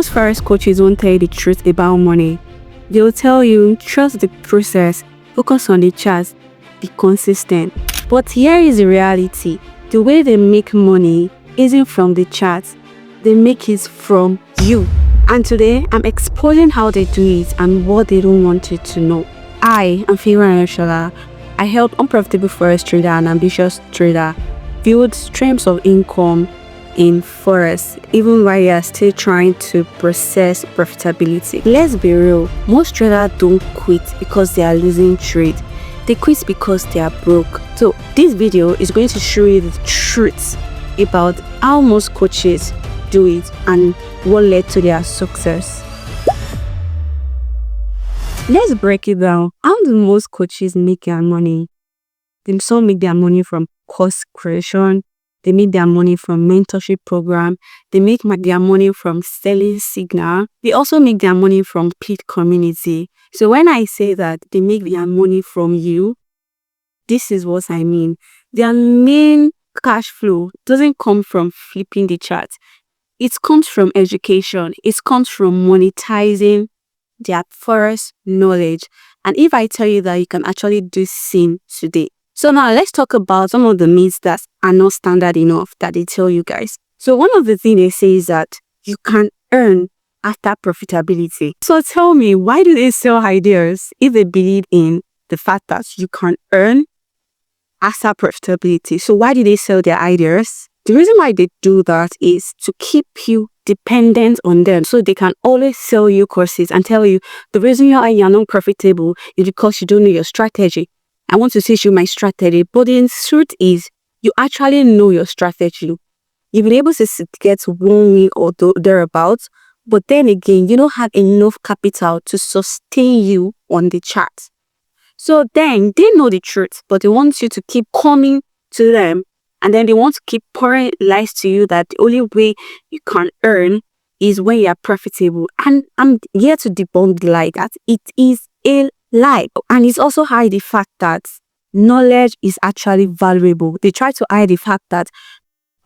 Most Forex coaches won't tell you the truth about money. They'll tell you, trust the process, focus on the charts, be consistent. But here is the reality. The way they make money isn't from the charts. They make it from you. And today, I'm exposing how they do it and what they don't want you to know. I am Fiona. I help unprofitable Forex trader and ambitious trader build streams of income in Forex, even while you are still trying to process profitability. Let's be real, most traders don't quit because they are losing trade. They quit because they are broke. So this video is going to show you the truth about how most coaches do it and what led to their success. Let's break it down. How do most coaches make their money? Some make their money from course creation. They make their money from mentorship program. They make their money from selling signal. They also make their money from paid community. So when I say that they make their money from you, this is what I mean. Their main cash flow doesn't come from flipping the chart. It comes from education. It comes from monetizing their Forex knowledge. And if I tell you that you can actually do same today. So now let's talk about some of the myths that are not standard enough that they tell you guys. So one of the things they say is that you can earn after profitability. So tell me, why do they sell ideas if they believe in the fact that you can earn after profitability? So why do they sell their ideas? The reason why they do that is to keep you dependent on them. So they can always sell you courses and tell you the reason you're not profitable is because you don't know your strategy. I want to teach you my strategy, but the truth is you actually know your strategy. You've been able to get 1 week or thereabouts, but then again, you don't have enough capital to sustain you on the chart. So then they know the truth, but they want you to keep coming to them, and then they want to keep pouring lies to you that the only way you can earn is when you are profitable. And I'm here to debunk the lie that it is a lie. And it's also hide the fact that knowledge is actually valuable. They try to hide the fact that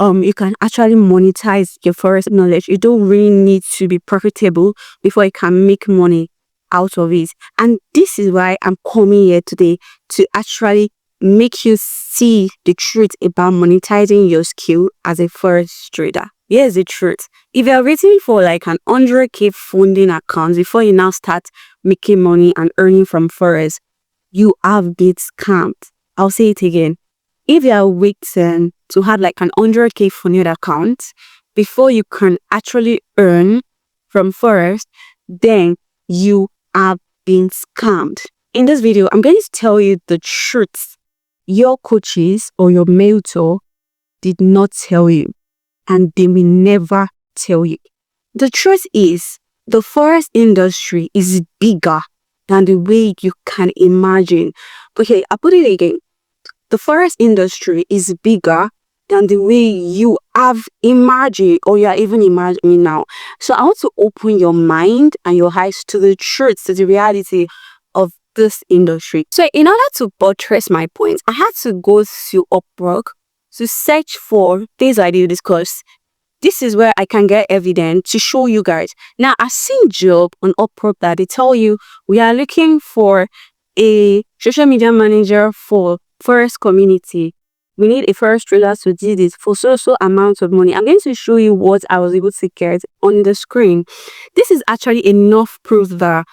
you can actually monetize your Forex knowledge. You don't really need to be profitable before you can make money out of it. And this is why I'm coming here today to actually make you see the truth about monetizing your skill as a Forex trader. Here's the truth. If you're waiting for like an 100k funding account before you now start making money and earning from Forex, you have been scammed. I'll say it again. If you are waiting to have like an 100k funded account before you can actually earn from Forex, then you have been scammed. In this video, I'm going to tell you the truth your coaches or your mentor did not tell you, and they will never tell you. The truth is, the Forex industry is bigger than the way you can imagine. Okay, I'll put it again. The Forex industry is bigger than the way you have imagined or you are even imagining now. So I want to open your mind and your eyes to the truth, to the reality of this industry. So in order to buttress my point, I had to go to Upwork to search for things I did discuss. This is where I can get evidence to show you guys. Now, I've seen job on Upwork that they tell you we are looking for a social media manager for Forex community. We need a Forex trader to do this for so amount of money. I'm going to show you what I was able to get on the screen. This is actually enough proof that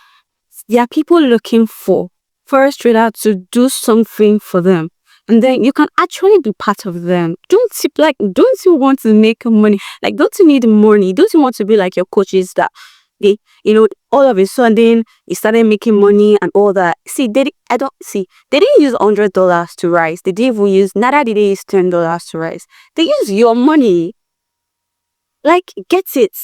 there are people looking for Forex trader to do something for them. And then you can actually be part of them. Don't you want to make money? Like, don't you need money? Don't you want to be like your coaches that they, all of a sudden you started making money and all that? See, they didn't use $100 to rise. They didn't even use, neither did they use $10 to rise. They use your money. Like, get it.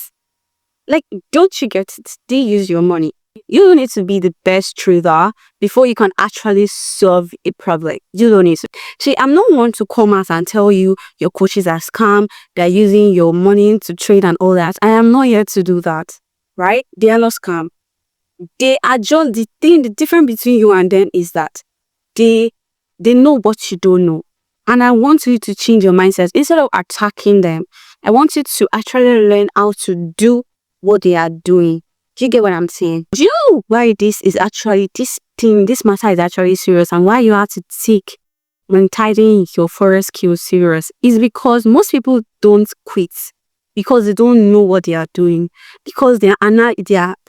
Like, don't you get it? They use your money. You don't need to be the best trader before you can actually solve a problem. You don't need to. See, I'm not one to come out and tell you your coaches are scam, they're using your money to trade and all that. I am not here to do that, right? They are not scam. They are just the difference between you and them is that they know what you don't know. And I want you to change your mindset. Instead of attacking them, I want you to actually learn how to do what they are doing. Do you get what I'm saying? Do you know why this matter is actually serious, and why you have to take monetizing your forex skills serious? Is because most people don't quit because they don't know what they are doing, because their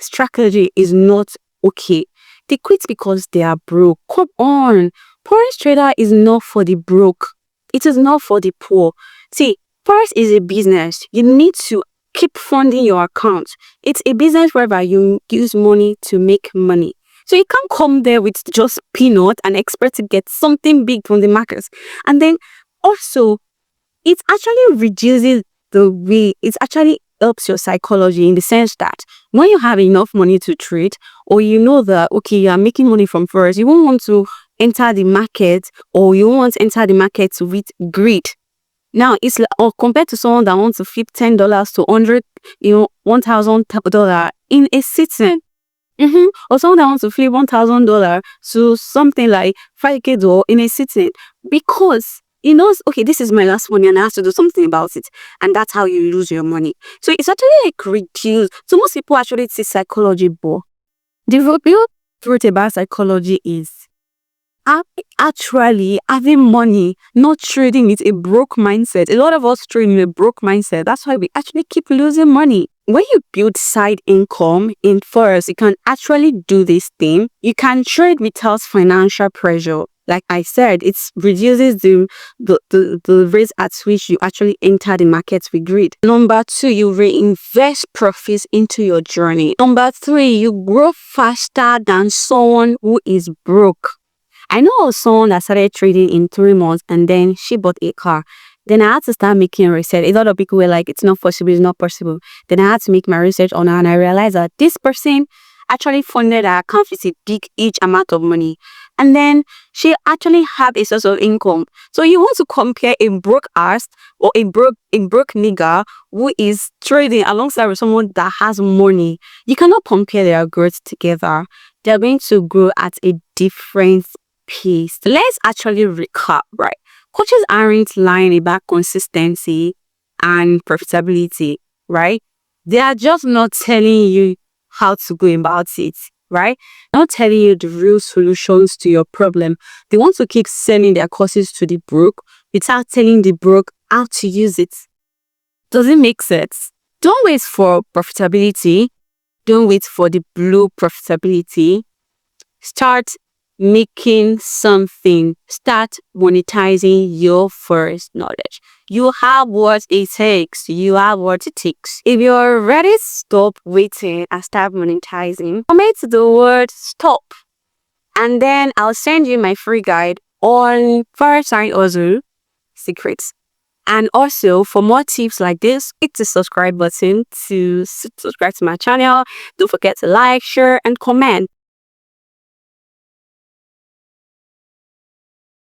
strategy is not okay. They quit because they are broke. Come on, forex trader is not for the broke. It is not for the poor. See, forex is a business. You need to keep funding your account. It's a business whereby you use money to make money. So you can't come there with just peanut and expect to get something big from the markets. And then also, it actually reduces it actually helps your psychology, in the sense that when you have enough money to trade, or you know that, okay, you are making money from forex, you won't want to enter the market, or you won't want to enter the market with greed. Now, it's or compared to someone that wants to flip $10 to 100, $1,000 in a sitting. Or someone that wants to flip $1,000 to something like 5K in a sitting, because he knows, okay, this is my last money and I have to do something about it. And that's how you lose your money. So it's actually like reduced. So most people actually see psychology, but the real truth about psychology is actually having money, not trading with a broke mindset. A lot of us trade with a broke mindset. That's why we actually keep losing money. When you build side income in forex, you can actually do this thing. You can trade without financial pressure. Like I said, it reduces the rate at which you actually enter the markets with greed. Number 2, you reinvest profits into your journey. Number 3, you grow faster than someone who is broke. I know of someone that started trading in 3 months and then she bought a car. Then I had to start making research. A lot of people were like, it's not possible, it's not possible. Then I had to make my research on her, and I realized that this person actually funded her account with a big huge amount of money. And then she actually had a source of income. So you want to compare a broke ass or a broke nigger who is trading alongside with someone that has money. You cannot compare their growth together. They're going to grow at a different pace. Let's actually recap, right? Coaches aren't lying about consistency and profitability, right? They are just not telling you how to go about it, right? Not telling you the real solutions to your problem. They want to keep selling their courses to the broke without telling the broke how to use it. Does it make sense? Don't wait for profitability. Don't wait for the blue profitability. Start making something. Start monetizing your first knowledge. You have what it takes. You have what it takes. If you're ready, stop waiting and start monetizing. Comment the word stop, and then I'll send you my free guide on Forex side hustle secrets. And also, for more tips like this, hit the subscribe button to subscribe to my channel. Don't forget to like, share, and comment.